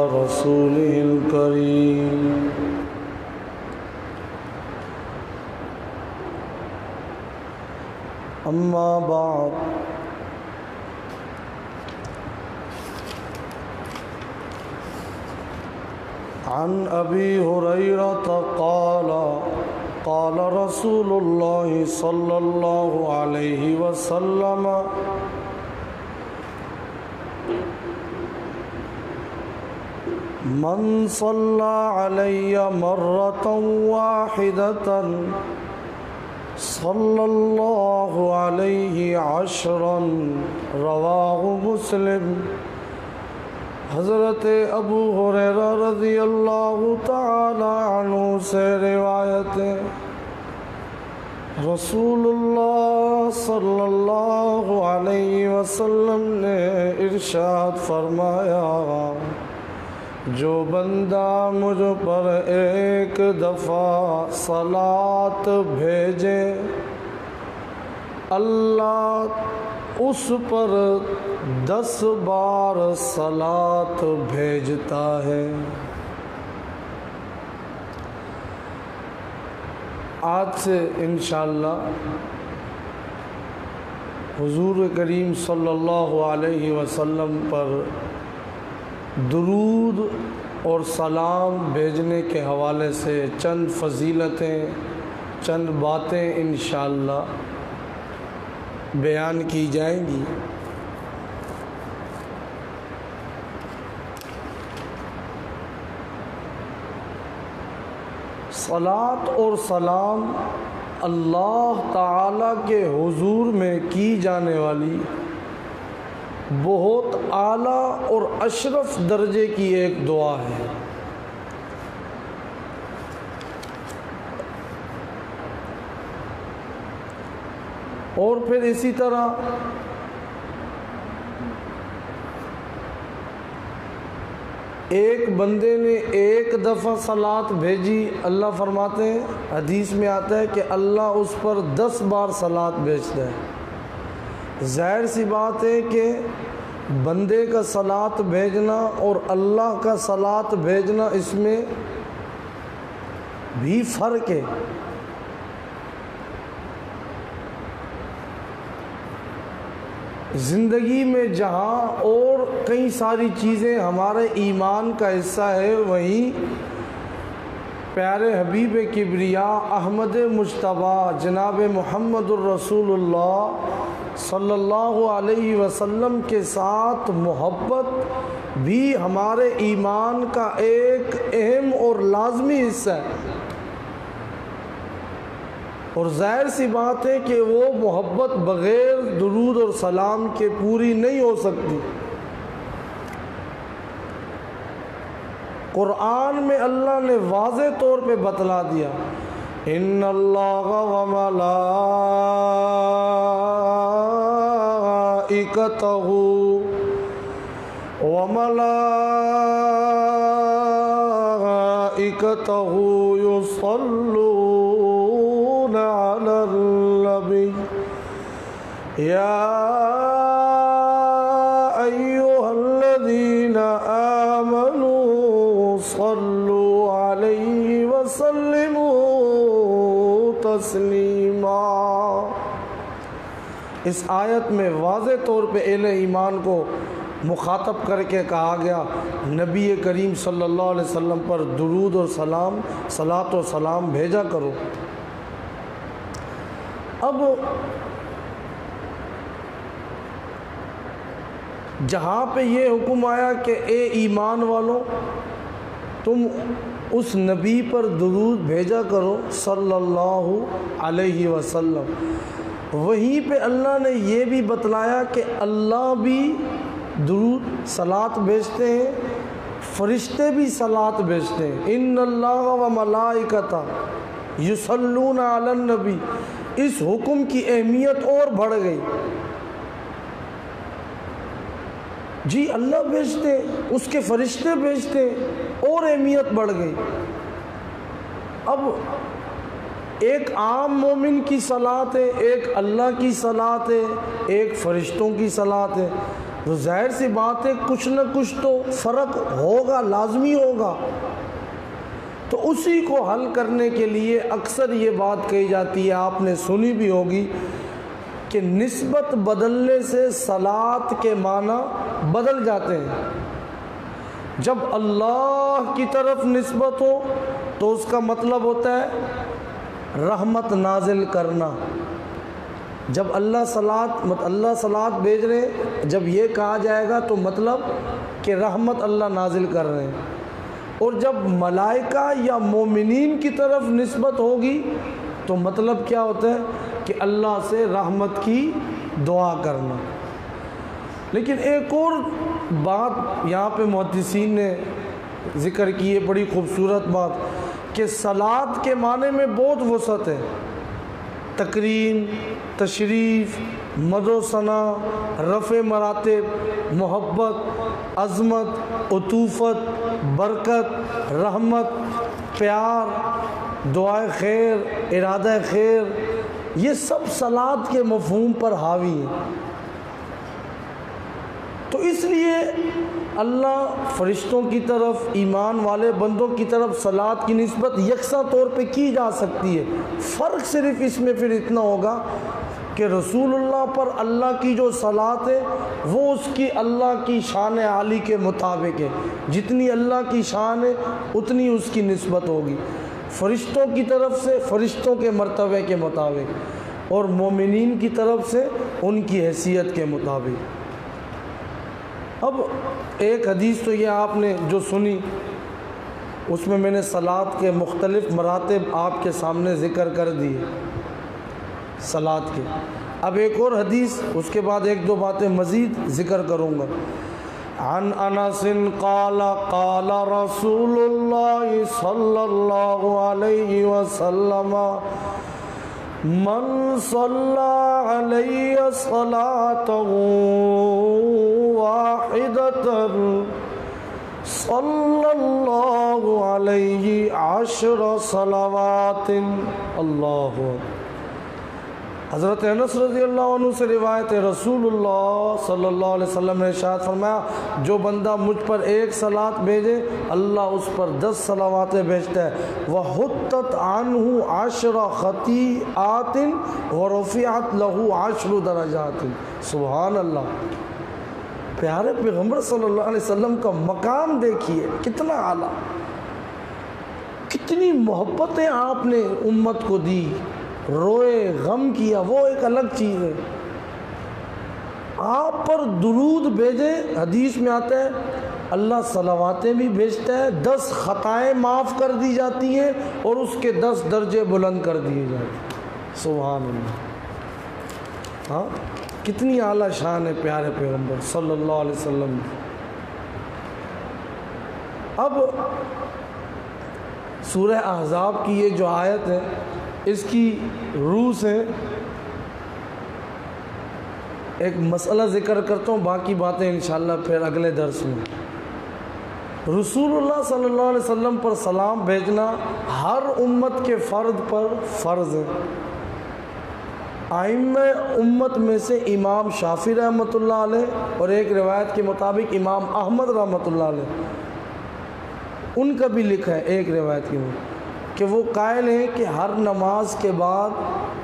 رسوله الكريم أما بعد عن أبي هريرة قال قال رسول الله صلى الله عليه وسلم من صلى علي مرة واحدة صلى الله عليه عشرا رواه مسلم۔ حضرت ابو ہریرہ رضی اللہ تعالی عنہ سے روایت ہے، رسول اللہ صلی اللہ علیہ وسلم نے ارشاد فرمایا، جو بندہ مجھ پر ایک دفعہ صلاۃ بھیجے اللہ اس پر 10 بار صلاۃ بھیجتا ہے۔ آج سے انشاءاللہ حضور کریم صلی اللہ علیہ وسلم پر درود اور سلام بھیجنے کے حوالے سے چند فضیلتیں، چند باتیں انشاءاللہ بیان کی جائیں گی۔ صلاۃ اور سلام اللہ تعالیٰ کے حضور میں کی جانے والی بہت اعلیٰ اور اشرف درجے کی ایک دعا ہے۔ اور پھر اسی طرح ایک بندے نے ایک دفعہ صلاۃ بھیجی، اللہ فرماتے ہیں، حدیث میں آتا ہے کہ اللہ اس پر 10 بار صلاۃ بھیجتا ہے۔ ظاہر سی بات ہے کہ بندے کا صلاۃ بھیجنا اور اللہ کا صلاۃ بھیجنا اس میں بھی فرق ہے۔ زندگی میں جہاں اور کئی ساری چیزیں ہمارے ایمان کا حصہ ہے، وہیں پیارے حبیب کبریا احمد مجتبیٰ جناب محمد الرسول اللہ صلی اللہ علیہ وسلم کے ساتھ محبت بھی ہمارے ایمان کا ایک اہم اور لازمی حصہ ہے، اور ظاہر سی بات ہے کہ وہ محبت بغیر درود اور سلام کے پوری نہیں ہو سکتی۔ قرآن میں اللہ نے واضح طور پہ بتلا دیا، ان اللہ وملائکتہ یصلون علی النبی یا ایہا الذین آمنوا صلوا علیہ وسلموا تسلیما۔ اس آیت میں واضح طور پہ اہل ایمان کو مخاطب کر کے کہا گیا، نبی کریم صلی اللہ علیہ وسلم پر درود اور سلام، صلاۃ و سلام بھیجا کرو۔ اب جہاں پہ یہ حکم آیا کہ اے ایمان والوں تم اس نبی پر درود بھیجا کرو صلی اللہ علیہ وسلم، وہیں پہ اللہ نے یہ بھی بتلایا کہ اللہ بھی درود صلاۃ بھیجتے ہیں، فرشتے بھی صلاۃ بھیجتے ہیں۔ ان اللہ و ملائکتہ یصلون علی النبی، اس حکم کی اہمیت اور بڑھ گئی۔ جی اللہ بھیجتے، اس کے فرشتے بھیجتے، اور اہمیت بڑھ گئی۔ اب ایک عام مومن کی صلاۃ ہے، ایک اللہ کی صلاۃ ہے، ایک فرشتوں کی صلاۃ ہے، تو ظاہر سی بات ہے کچھ نہ کچھ تو فرق ہوگا، لازمی ہوگا۔ تو اسی کو حل کرنے کے لیے اکثر یہ بات کہی جاتی ہے، آپ نے سنی بھی ہوگی، کہ نسبت بدلنے سے صلاۃ کے معنی بدل جاتے ہیں۔ جب اللہ کی طرف نسبت ہو تو اس کا مطلب ہوتا ہے رحمت نازل کرنا۔ جب اللہ صلاۃ بھیج رہے ہیں، جب یہ کہا جائے گا تو مطلب کہ رحمت اللہ نازل کر رہے ہیں۔ اور جب ملائکہ یا مومنین کی طرف نسبت ہوگی تو مطلب کیا ہوتا ہے کہ اللہ سے رحمت کی دعا کرنا۔ لیکن ایک اور بات یہاں پہ محدثین نے ذکر کی ہے، بڑی خوبصورت بات، کہ صلاۃ کے معنی میں بہت وسعت ہے۔ تکریم، تشریف، مدح و ثنا، رفع مراتب، محبت، عظمت، عطوفت، برکت، رحمت، پیار، دعائے خیر، ارادہ خیر، یہ سب صلاۃ کے مفہوم پر حاوی ہیں۔ تو اس لیے اللہ فرشتوں کی طرف، ایمان والے بندوں کی طرف صلاۃ کی نسبت یکساں طور پہ کی جا سکتی ہے۔ فرق صرف اس میں پھر اتنا ہوگا کہ رسول اللہ پر اللہ کی جو صلاۃ ہے وہ اس کی اللہ کی شان عالی کے مطابق ہے، جتنی اللہ کی شان ہے اتنی اس کی نسبت ہوگی۔ فرشتوں کی طرف سے فرشتوں کے مرتبے کے مطابق، اور مومنین کی طرف سے ان کی حیثیت کے مطابق۔ اب ایک حدیث تو یہ آپ نے جو سنی، اس میں نے صلاۃ کے مختلف مراتب آپ کے سامنے ذکر کر دیے صلاۃ کے۔ اب ایک اور حدیث، اس کے بعد ایک دو باتیں مزید ذکر کروں گا۔ عن انس قال قال رسول اللہ صلی اللہ علیہ وسلم من صلی علی صلاۃ واحدۃ صلی اللہ علیہ 10 صلوات۔ اللہ، حضرت انس رضی اللہ عنہ سے روایت ہے، رسول اللہ صلی اللہ علیہ وسلم نے ارشاد فرمایا، جو بندہ مجھ پر ایک صلاۃ بھیجے اللہ اس پر 10 صلواتیں بھیجتا ہے۔ وَحُطَّتْ عَنْهُ 10 خطیئات وَرُفِعَتْ لَهُ 10 درجات۔ سبحان اللہ، پیارے پیغمبر صلی اللہ علیہ وسلم کا مقام دیکھیے کتنا اعلیٰ، کتنی محبتیں آپ نے امت کو دی، روئے غم کیا، وہ ایک الگ چیز ہے۔ آپ پر درود بھیجے، حدیث میں آتا ہے اللہ صلواتیں بھی بھیجتا ہے، 10 خطائیں معاف کر دی جاتی ہیں اور اس کے 10 درجے بلند کر دیے جاتے ہیں۔ سبحان اللہ، ہاں کتنی اعلیٰ شان ہے پیارے پیغمبر صلی اللہ علیہ وسلم۔ اب سورہ احزاب کی یہ جو آیت ہے، اس کی روح سے ایک مسئلہ ذکر کرتا ہوں، باقی باتیں انشاءاللہ پھر اگلے درس میں۔ رسول اللہ صلی اللہ علیہ وسلم پر سلام بھیجنا ہر امت کے فرد پر فرض ہے۔ ائمہ امت میں سے امام شافعی رحمۃ اللہ علیہ اور ایک روایت کے مطابق امام احمد رحمۃ اللہ علیہ، ان کا بھی لکھا ہے ایک روایت کے مطابق کہ وہ قائل ہیں کہ ہر نماز کے بعد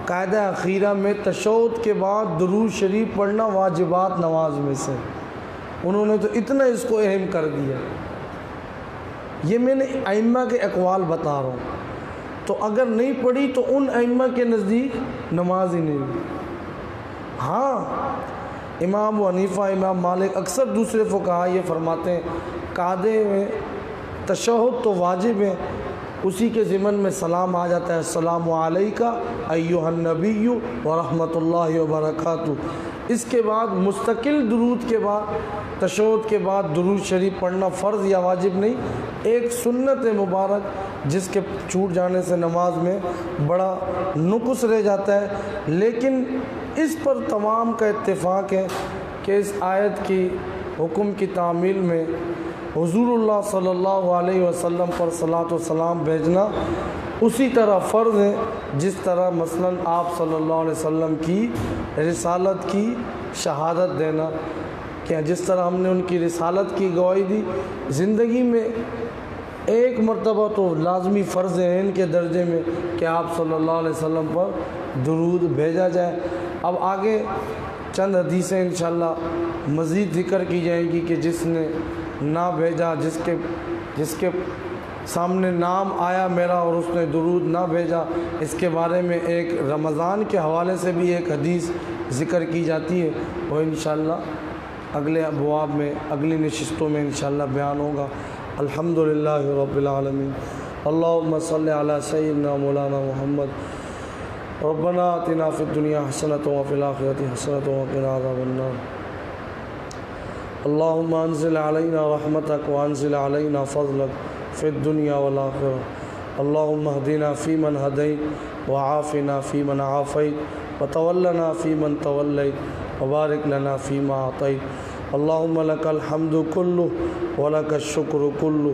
قاعدہ اخیرہ میں تشہد کے بعد درود شریف پڑھنا واجبات نماز میں سے۔ انہوں نے تو اتنا اس کو اہم کر دیا۔ یہ میں نے ائمہ کے اقوال بتا رہا ہوں، تو اگر نہیں پڑھی تو ان ائمہ کے نزدیک نماز ہی نہیں۔ ہاں امام ابو حنیفہ، امام مالک، اکثر دوسرے فقہا یہ فرماتے ہیں قاعدے میں تشہد تو واجب ہے، اسی کے ضمن میں سلام آ جاتا ہے، السلام علیکہ ایھا النبی ورحمۃ اللہ وبرکاتہ۔ اس کے بعد مستقل درود کے بعد، تشہد کے بعد درود شریف پڑھنا فرض یا واجب نہیں، ایک سنت مبارک جس کے چھوٹ جانے سے نماز میں بڑا نقص رہ جاتا ہے۔ لیکن اس پر تمام کا اتفاق ہے کہ اس آیت کی حکم کی تعمیل میں حضور اللہ صلی اللہ علیہ وسلم پر صلاۃ و سلام بھیجنا اسی طرح فرض ہے جس طرح مثلاً آپ صلی اللہ علیہ وسلم کی رسالت کی شہادت دینا، کہ جس طرح ہم نے ان کی رسالت کی گواہی دی، زندگی میں ایک مرتبہ تو لازمی فرض عین کے درجے میں کہ آپ صلی اللہ علیہ وسلم پر درود بھیجا جائے۔ اب آگے چند حدیثیں انشاءاللہ مزید ذکر کی جائیں گی کہ جس نے نہ بھیجا، جس کے سامنے نام آیا میرا اور اس نے درود نہ بھیجا، اس کے بارے میں ایک رمضان کے حوالے سے بھی ایک حدیث ذکر کی جاتی ہے، وہ انشاءاللہ اگلے ابواب میں، اگلی نشستوں میں انشاءاللہ بیان ہوگا۔ الحمدللہ رب العالمین، اللہم صلی علی سیدنا مولانا محمد، ربنا آتنا فی الدنیا حسنۃ وفی الآخرۃ حسنۃ وقنا عذاب النار، اللہم انزل علینا رحمتک وانزل علینا فضلک فی الدنیا والآخرہ، اللہم اہدنا فی من ہدیت وعافنا فی من عافیت وتولنا فی من تولیت وبارک لنا فیما اعطیت، اللہم لک الحمد کلہ ولک الشکر کلہ،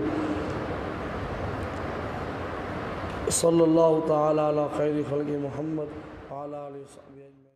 صلی اللہ تعالی علی خیر خلق محمد وعلی آلہ وصحبہ اجمعین۔